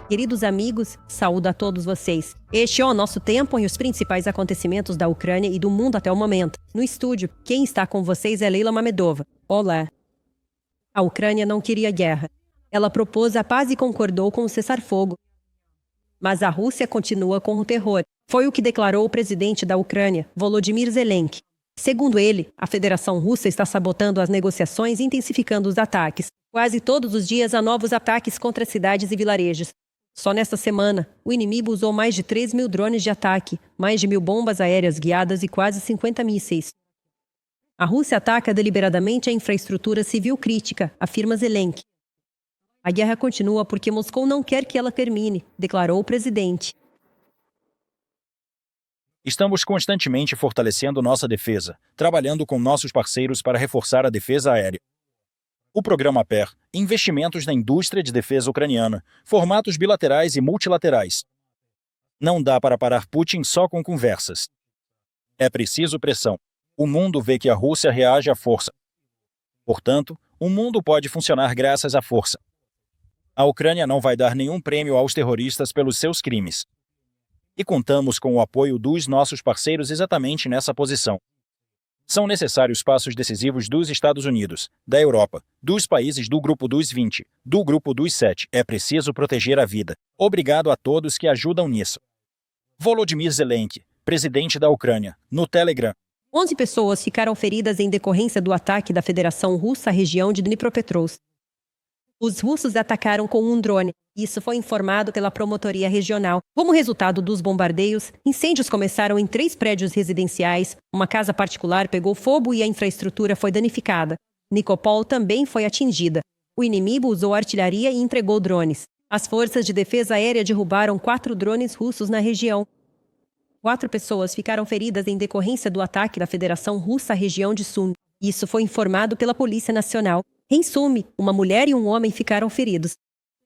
Queridos amigos, saúdo a todos vocês. Este é o nosso tempo e os principais acontecimentos da Ucrânia e do mundo até o momento. No estúdio, quem está com vocês é Leila Mamedova. Olá. A Ucrânia não queria guerra. Ela propôs a paz e concordou com o cessar-fogo. Mas a Rússia continua com o terror. Foi o que declarou o presidente da Ucrânia, Volodymyr Zelensky. Segundo ele, a Federação Russa está sabotando as negociações e intensificando os ataques. Quase todos os dias há novos ataques contra cidades e vilarejos. Só nesta semana, o inimigo usou mais de 3.000 drones de ataque, mais de 1.000 bombas aéreas guiadas e quase 50 mísseis. A Rússia ataca deliberadamente a infraestrutura civil crítica, afirma Zelensky. A guerra continua porque Moscou não quer que ela termine, declarou o presidente. Estamos constantemente fortalecendo nossa defesa, trabalhando com nossos parceiros para reforçar a defesa aérea. O programa PER, investimentos na indústria de defesa ucraniana, formatos bilaterais e multilaterais. Não dá para parar Putin só com conversas. É preciso pressão. O mundo vê que a Rússia reage à força. Portanto, o mundo pode funcionar graças à força. A Ucrânia não vai dar nenhum prêmio aos terroristas pelos seus crimes. E contamos com o apoio dos nossos parceiros exatamente nessa posição. São necessários passos decisivos dos Estados Unidos, da Europa, dos países do Grupo dos 20, do Grupo dos 7. É preciso proteger a vida. Obrigado a todos que ajudam nisso. Volodymyr Zelensky, presidente da Ucrânia, no Telegram. 11 pessoas ficaram feridas em decorrência do ataque da Federação Russa à região de Dnipropetrovsk. Os russos atacaram com um drone. Isso foi informado pela Promotoria Regional. Como resultado dos bombardeios, incêndios começaram em 3 prédios residenciais, uma casa particular pegou fogo e a infraestrutura foi danificada. Nikopol também foi atingida. O inimigo usou artilharia e entregou drones. As forças de defesa aérea derrubaram 4 drones russos na região. 4 pessoas ficaram feridas em decorrência do ataque da Federação Russa à região de Sumi. Isso foi informado pela Polícia Nacional. Em Sumi, uma mulher e um homem ficaram feridos.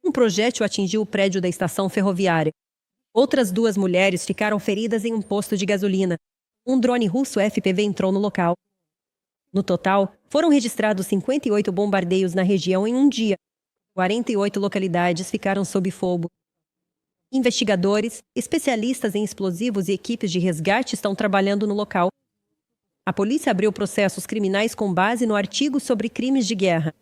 Um projétil atingiu o prédio da estação ferroviária. Outras 2 mulheres ficaram feridas em um posto de gasolina. Um drone russo FPV entrou no local. No total, foram registrados 58 bombardeios na região em um dia. 48 localidades ficaram sob fogo. Investigadores, especialistas em explosivos e equipes de resgate estão trabalhando no local. A polícia abriu processos criminais com base no artigo sobre crimes de guerra.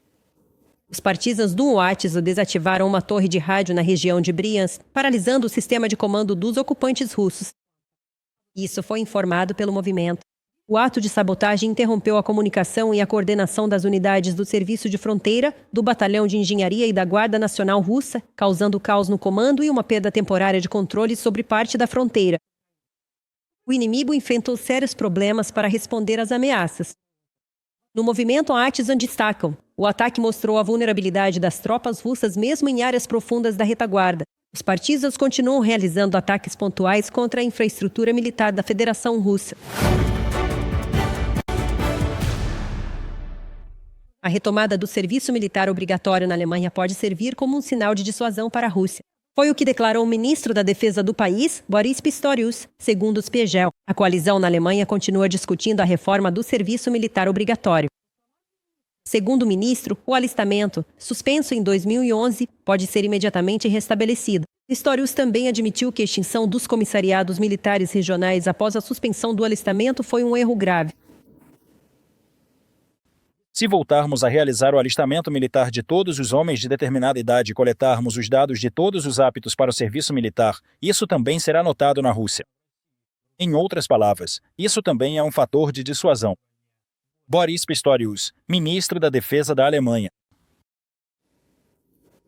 Os partisans do WATS desativaram uma torre de rádio na região de Briansk, paralisando o sistema de comando dos ocupantes russos. Isso foi informado pelo movimento. O ato de sabotagem interrompeu a comunicação e a coordenação das unidades do Serviço de Fronteira, do Batalhão de Engenharia e da Guarda Nacional Russa, causando caos no comando e uma perda temporária de controle sobre parte da fronteira. O inimigo enfrentou sérios problemas para responder às ameaças. No movimento Artisan destacam: o ataque mostrou a vulnerabilidade das tropas russas mesmo em áreas profundas da retaguarda. Os partisans continuam realizando ataques pontuais contra a infraestrutura militar da Federação Russa. A retomada do serviço militar obrigatório na Alemanha pode servir como um sinal de dissuasão para a Rússia. Foi o que declarou o ministro da Defesa do país, Boris Pistorius, segundo os Spiegel. A coalizão na Alemanha continua discutindo a reforma do serviço militar obrigatório. Segundo o ministro, o alistamento, suspenso em 2011, pode ser imediatamente restabelecido. Pistorius também admitiu que a extinção dos comissariados militares regionais após a suspensão do alistamento foi um erro grave. Se voltarmos a realizar o alistamento militar de todos os homens de determinada idade e coletarmos os dados de todos os aptos para o serviço militar, isso também será notado na Rússia. Em outras palavras, isso também é um fator de dissuasão. Boris Pistorius, ministro da Defesa da Alemanha.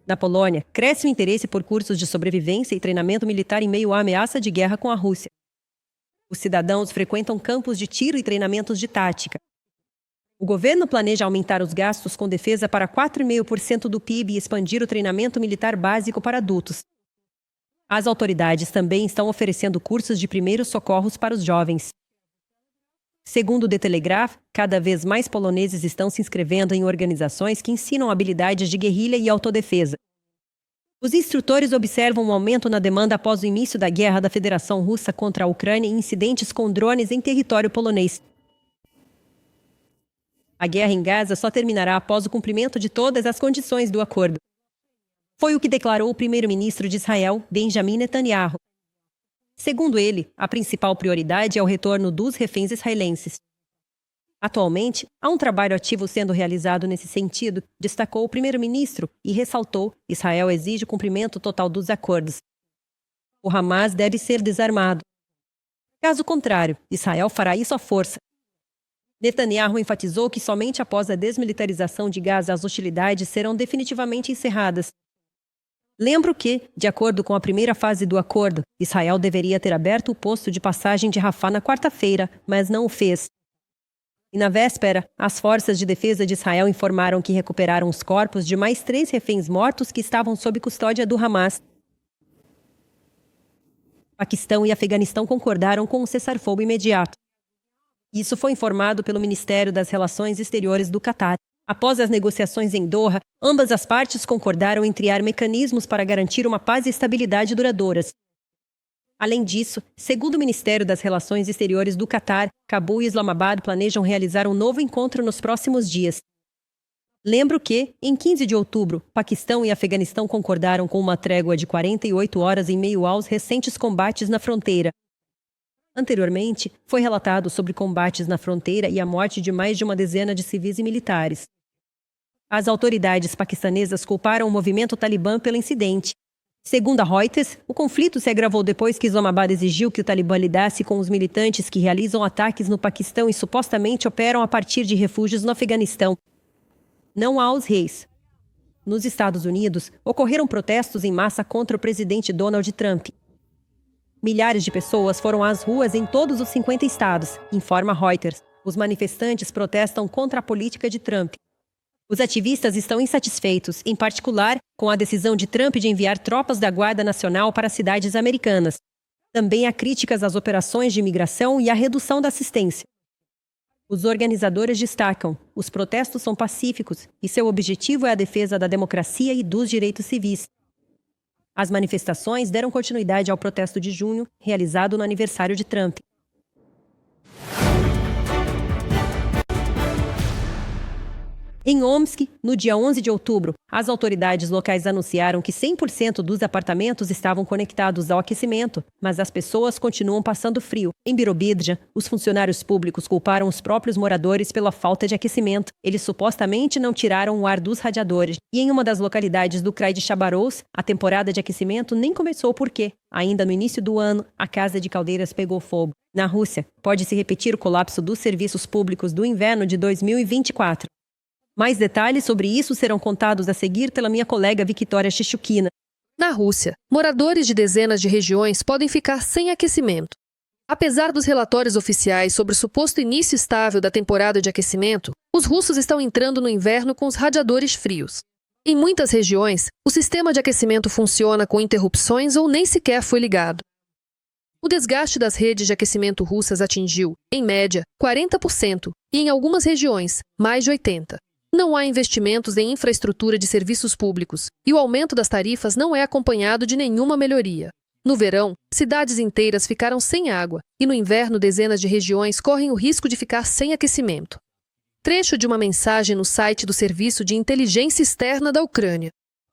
Na Polônia, cresce o interesse por cursos de sobrevivência e treinamento militar em meio à ameaça de guerra com a Rússia. Os cidadãos frequentam campos de tiro e treinamentos de tática. O governo planeja aumentar os gastos com defesa para 4,5% do PIB e expandir o treinamento militar básico para adultos. As autoridades também estão oferecendo cursos de primeiros socorros para os jovens. Segundo o The Telegraph, cada vez mais poloneses estão se inscrevendo em organizações que ensinam habilidades de guerrilha e autodefesa. Os instrutores observam um aumento na demanda após o início da guerra da Federação Russa contra a Ucrânia e incidentes com drones em território polonês. A guerra em Gaza só terminará após o cumprimento de todas as condições do acordo. Foi o que declarou o primeiro-ministro de Israel, Benjamin Netanyahu. Segundo ele, a principal prioridade é o retorno dos reféns israelenses. Atualmente, há um trabalho ativo sendo realizado nesse sentido, destacou o primeiro-ministro e ressaltou: Israel exige o cumprimento total dos acordos. O Hamas deve ser desarmado. Caso contrário, Israel fará isso à força. Netanyahu enfatizou que somente após a desmilitarização de Gaza as hostilidades serão definitivamente encerradas. Lembro que, de acordo com a primeira fase do acordo, Israel deveria ter aberto o posto de passagem de Rafah na quarta-feira, mas não o fez. E na véspera, as forças de defesa de Israel informaram que recuperaram os corpos de mais 3 reféns mortos que estavam sob custódia do Hamas. Paquistão e Afeganistão concordaram com o cessar-fogo imediato. Isso foi informado pelo Ministério das Relações Exteriores do Catar. Após as negociações em Doha, ambas as partes concordaram em criar mecanismos para garantir uma paz e estabilidade duradouras. Além disso, segundo o Ministério das Relações Exteriores do Catar, Cabul e Islamabad planejam realizar um novo encontro nos próximos dias. Lembro que, em 15 de outubro, Paquistão e Afeganistão concordaram com uma trégua de 48 horas em meio aos recentes combates na fronteira. Anteriormente, foi relatado sobre combates na fronteira e a morte de mais de uma dezena de civis e militares. As autoridades paquistanesas culparam o movimento talibã pelo incidente. Segundo a Reuters, o conflito se agravou depois que Islamabad exigiu que o Talibã lidasse com os militantes que realizam ataques no Paquistão e supostamente operam a partir de refúgios no Afeganistão. Não há aos reis. Nos Estados Unidos, ocorreram protestos em massa contra o presidente Donald Trump. Milhares de pessoas foram às ruas em todos os 50 estados, informa Reuters. Os manifestantes protestam contra a política de Trump. Os ativistas estão insatisfeitos, em particular, com a decisão de Trump de enviar tropas da Guarda Nacional para cidades americanas. Também há críticas às operações de imigração e à redução da assistência. Os organizadores destacam: os protestos são pacíficos e seu objetivo é a defesa da democracia e dos direitos civis. As manifestações deram continuidade ao protesto de junho, realizado no aniversário de Trump. Em Omsk, no dia 11 de outubro, as autoridades locais anunciaram que 100% dos apartamentos estavam conectados ao aquecimento, mas as pessoas continuam passando frio. Em Birobidzha, os funcionários públicos culparam os próprios moradores pela falta de aquecimento. Eles supostamente não tiraram o ar dos radiadores. E em uma das localidades do Krai de Chabarovsk, a temporada de aquecimento nem começou porque, ainda no início do ano, a casa de caldeiras pegou fogo. Na Rússia, pode-se repetir o colapso dos serviços públicos do inverno de 2024. Mais detalhes sobre isso serão contados a seguir pela minha colega Victoria Chichukina. Na Rússia, moradores de dezenas de regiões podem ficar sem aquecimento. Apesar dos relatórios oficiais sobre o suposto início estável da temporada de aquecimento, os russos estão entrando no inverno com os radiadores frios. Em muitas regiões, o sistema de aquecimento funciona com interrupções ou nem sequer foi ligado. O desgaste das redes de aquecimento russas atingiu, em média, 40% e, em algumas regiões, mais de 80%. Não há investimentos em infraestrutura de serviços públicos e o aumento das tarifas não é acompanhado de nenhuma melhoria. No verão, cidades inteiras ficaram sem água e no inverno dezenas de regiões correm o risco de ficar sem aquecimento. Trecho de uma mensagem no site do Serviço de Inteligência Externa da Ucrânia.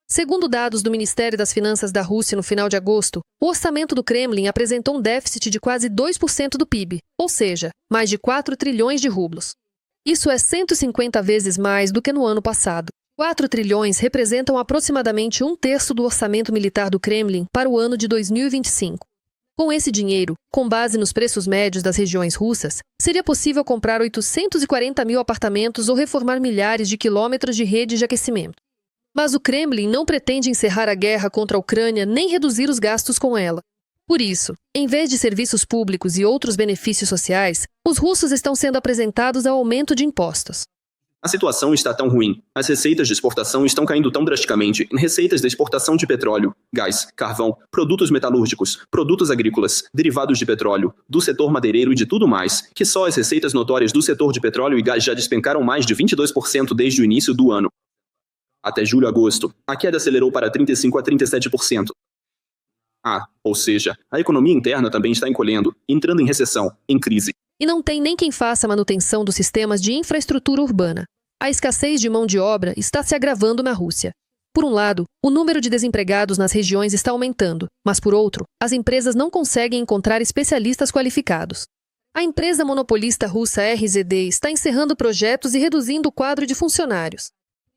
Segundo dados do Ministério das Finanças da Rússia no final de agosto, o orçamento do Kremlin apresentou um déficit de quase 2% do PIB, ou seja, mais de 4 trilhões de rublos. Isso é 150 vezes mais do que no ano passado. 4 trilhões representam aproximadamente 1/3 do orçamento militar do Kremlin para o ano de 2025. Com esse dinheiro, com base nos preços médios das regiões russas, seria possível comprar 840 mil apartamentos ou reformar milhares de quilômetros de redes de aquecimento. Mas o Kremlin não pretende encerrar a guerra contra a Ucrânia nem reduzir os gastos com ela. Por isso, em vez de serviços públicos e outros benefícios sociais, os russos estão sendo apresentados ao aumento de impostos. A situação está tão ruim, as receitas de exportação estão caindo tão drasticamente em receitas da exportação de petróleo, gás, carvão, produtos metalúrgicos, produtos agrícolas, derivados de petróleo, do setor madeireiro e de tudo mais, que só as receitas notórias do setor de petróleo e gás já despencaram mais de 22% desde o início do ano. Até julho-agosto, a queda acelerou para 35% a 37%. Ou seja, a economia interna também está encolhendo, entrando em recessão, em crise. E não tem nem quem faça a manutenção dos sistemas de infraestrutura urbana. A escassez de mão de obra está se agravando na Rússia. Por um lado, o número de desempregados nas regiões está aumentando, mas por outro, as empresas não conseguem encontrar especialistas qualificados. A empresa monopolista russa RZD está encerrando projetos e reduzindo o quadro de funcionários.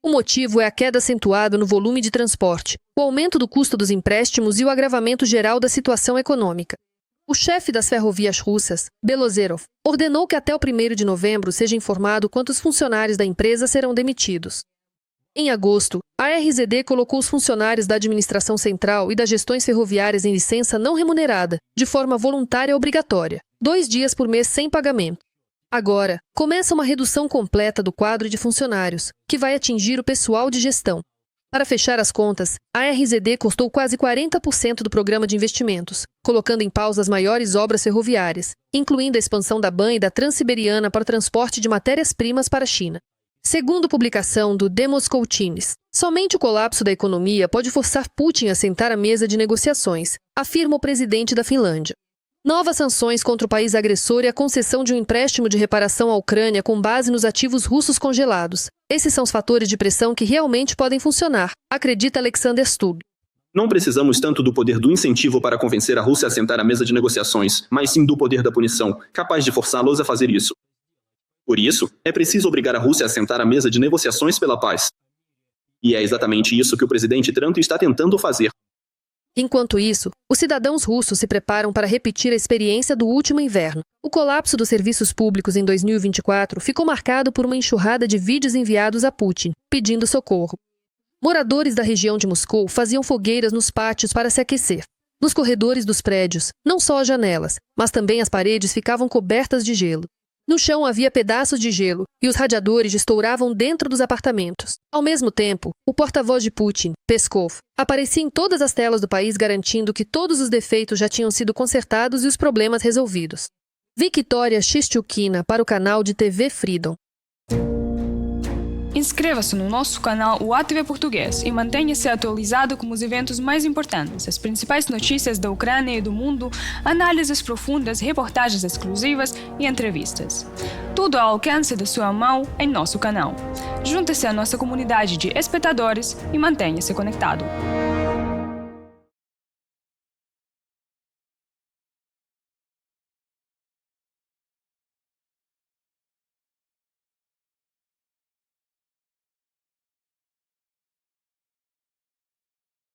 O motivo é a queda acentuada no volume de transporte, o aumento do custo dos empréstimos e o agravamento geral da situação econômica. O chefe das ferrovias russas, Belozerov, ordenou que até o 1º de novembro seja informado quantos funcionários da empresa serão demitidos. Em agosto, a RZD colocou os funcionários da administração central e das gestões ferroviárias em licença não remunerada, de forma voluntária e obrigatória, 2 dias por mês sem pagamento. Agora, começa uma redução completa do quadro de funcionários, que vai atingir o pessoal de gestão. Para fechar as contas, a RZD cortou quase 40% do programa de investimentos, colocando em pausa as maiores obras ferroviárias, incluindo a expansão da BAN e da Transiberiana para o transporte de matérias-primas para a China. Segundo publicação do The Moscow Times, somente o colapso da economia pode forçar Putin a sentar à mesa de negociações, afirma o presidente da Finlândia. Novas sanções contra o país agressor e a concessão de um empréstimo de reparação à Ucrânia com base nos ativos russos congelados. Esses são os fatores de pressão que realmente podem funcionar, acredita Alexander Stubb. Não precisamos tanto do poder do incentivo para convencer a Rússia a sentar à mesa de negociações, mas sim do poder da punição, capaz de forçá-los a fazer isso. Por isso, é preciso obrigar a Rússia a sentar à mesa de negociações pela paz. E é exatamente isso que o presidente Trump está tentando fazer. Enquanto isso, os cidadãos russos se preparam para repetir a experiência do último inverno. O colapso dos serviços públicos em 2024 ficou marcado por uma enxurrada de vídeos enviados a Putin, pedindo socorro. Moradores da região de Moscou faziam fogueiras nos pátios para se aquecer. Nos corredores dos prédios, não só as janelas, mas também as paredes ficavam cobertas de gelo. No chão havia pedaços de gelo e os radiadores estouravam dentro dos apartamentos. Ao mesmo tempo, o porta-voz de Putin, Peskov, aparecia em todas as telas do país garantindo que todos os defeitos já tinham sido consertados e os problemas resolvidos. Victoria Shishchukina para o canal de TV Freedom. Inscreva-se no nosso canal UATV Português e mantenha-se atualizado com os eventos mais importantes, as principais notícias da Ucrânia e do mundo, análises profundas, reportagens exclusivas e entrevistas. Tudo ao alcance da sua mão em nosso canal. Junte-se à nossa comunidade de espectadores e mantenha-se conectado.